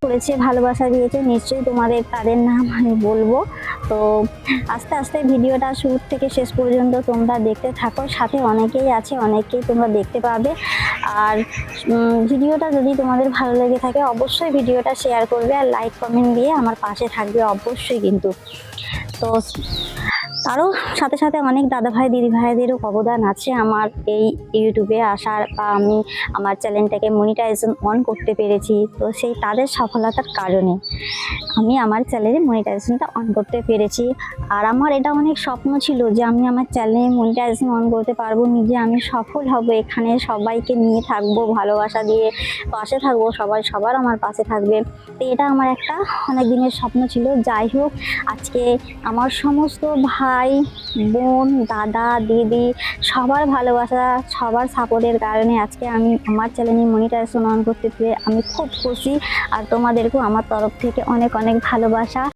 করেছে, ভালোবাসা দিয়েছে, নিশ্চয়ই তোমাদের তাদের নাম আমি বলবো। তো আস্তে আস্তে ভিডিওটা শুরু থেকে শেষ পর্যন্ত তোমরা দেখতে থাকো, সাথে অনেকেই আছে, অনেককেই তোমরা দেখতে পাবে। আর ভিডিওটা যদি তোমাদের ভালো লেগে থাকে অবশ্যই ভিডিওটা শেয়ার করবে আর লাইক কমেন্ট দিয়ে আমার পাশে থাকবে অবশ্যই কিন্তু। তো তারও সাথে সাথে অনেক দাদাভাই দিদিভাইদেরও অবদান আছে আমার এই ইউটিউবে আসার, বা আমি আমার চ্যানেলটাকে মনিটাইজেশন অন করতে পেরেছি। তো সেই তাদের সফলতার কারণে আমি আমার চ্যানেলে মনিটাইজেশনটা অন করতে পেরেছি। আর আমার এটা অনেক স্বপ্ন ছিল যে আমি আমার চ্যানেলে মনিটাইজেশন অন করতে পারবো, নিজে আমি সফল হব, এখানে সবাইকে নিয়ে থাকবো, ভালোবাসা দিয়ে পাশে থাকবো, সবাই সবার আমার পাশে থাকবে। তো এটা আমার একটা অনেক দিনের স্বপ্ন ছিল। যাই হোক, আজকে আমার সমস্ত ভাই বোন দাদা দিদি সবার ভালোবাসা, সবার সাপোর্টের কারণে আজকে আমি আমার চ্যানেলে মনিটাইজেশন অন করতে পেরে আমি খুব খুশি। আর তোমাদেরকেও আমার তরফ থেকে অনেক অনেক ভালোবাসা।